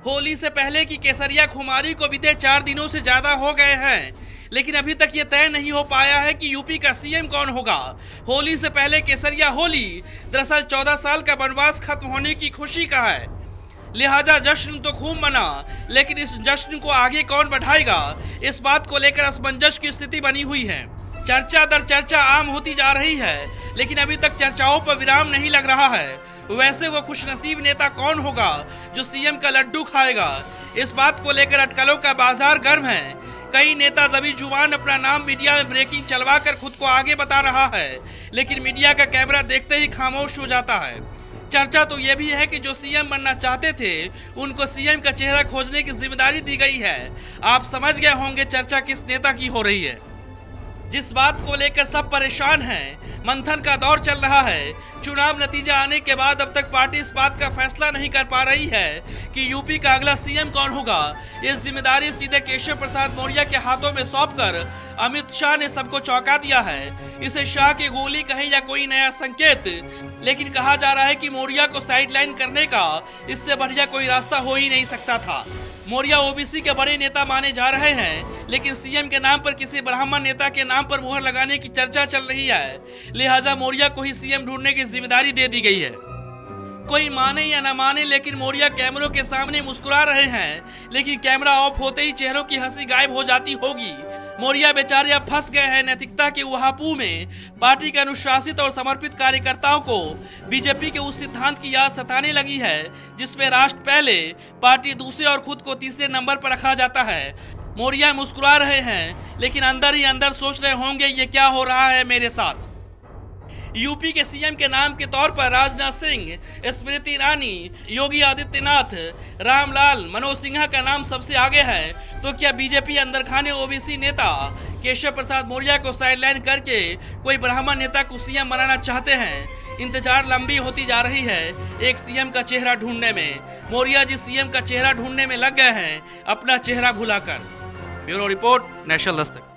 होली से पहले की केसरिया खुमारी को बीते 4 दिनों से ज्यादा हो गए हैं, लेकिन अभी तक ये तय नहीं हो पाया है कि यूपी का सीएम कौन होगा। होली से पहले केसरिया होली दरअसल 14 साल का वनवास खत्म होने की खुशी का है, लिहाजा जश्न तो खूब मना, लेकिन इस जश्न को आगे कौन बढ़ाएगा, इस बात को लेकर असमंजस की स्थिति बनी हुई है। चर्चा दर चर्चा आम होती जा रही है, लेकिन अभी तक चर्चाओं पर विराम नहीं लग रहा है। वैसे वो खुशनसीब नेता कौन होगा जो सीएम का लड्डू खाएगा, इस बात को लेकर अटकलों का बाजार गर्म है। कई नेता दबी जुबान अपना नाम मीडिया में ब्रेकिंग चलवा कर खुद को आगे बता रहा है, लेकिन मीडिया का कैमरा देखते ही खामोश हो जाता है। चर्चा तो ये भी है कि जो सीएम बनना चाहते थे उनको सीएम का चेहरा खोजने की जिम्मेदारी दी गई है। आप समझ गए होंगे चर्चा किस नेता की हो रही है। जिस बात को लेकर सब परेशान हैं, मंथन का दौर चल रहा है। चुनाव नतीजा आने के बाद अब तक पार्टी इस बात का फैसला नहीं कर पा रही है कि यूपी का अगला सीएम कौन होगा। ये जिम्मेदारी सीधे केशव प्रसाद मौर्य के हाथों में सौंपकर अमित शाह ने सबको चौंका दिया है। इसे शाह की गोली कहें या कोई नया संकेत, लेकिन कहा जा रहा है कि मौर्य को साइडलाइन करने का इससे बढ़िया कोई रास्ता हो ही नहीं सकता था। मौर्य ओबीसी के बड़े नेता माने जा रहे हैं, लेकिन सीएम के नाम पर किसी ब्राह्मण नेता के नाम पर मुहर लगाने की चर्चा चल रही है, लिहाजा मौर्य को ही सीएम ढूंढने की जिम्मेदारी दे दी गई है। कोई माने या न माने, लेकिन मौर्य कैमरों के सामने मुस्कुरा रहे हैं, लेकिन कैमरा ऑफ होते ही चेहरों की हंसी गायब हो जाती होगी। मौर्य बेचारे अब फंस गए हैं नैतिकता के उहापू में। पार्टी के अनुशासित और समर्पित कार्यकर्ताओं को बीजेपी के उस सिद्धांत की याद सताने लगी है जिसमें राष्ट्र पहले, पार्टी दूसरे और खुद को तीसरे नंबर पर रखा जाता है। मौर्य मुस्कुरा रहे हैं, लेकिन अंदर ही अंदर सोच रहे होंगे ये क्या हो रहा है मेरे साथ। यूपी के सीएम के नाम के तौर पर राजनाथ सिंह, स्मृति ईरानी, योगी आदित्यनाथ, रामलाल, मनोज सिन्हा का नाम सबसे आगे है, तो क्या बीजेपी अंदर खाने ओबीसी नेता केशव प्रसाद मौर्य को साइडलाइन करके कोई ब्राह्मण नेता को सीएम बनाना चाहते हैं? इंतजार लंबी होती जा रही है एक सीएम का चेहरा ढूंढने में। मौर्य जी सीएम का चेहरा ढूंढने में लग गए हैं अपना चेहरा भुलाकर। Bureau report, national Dastak.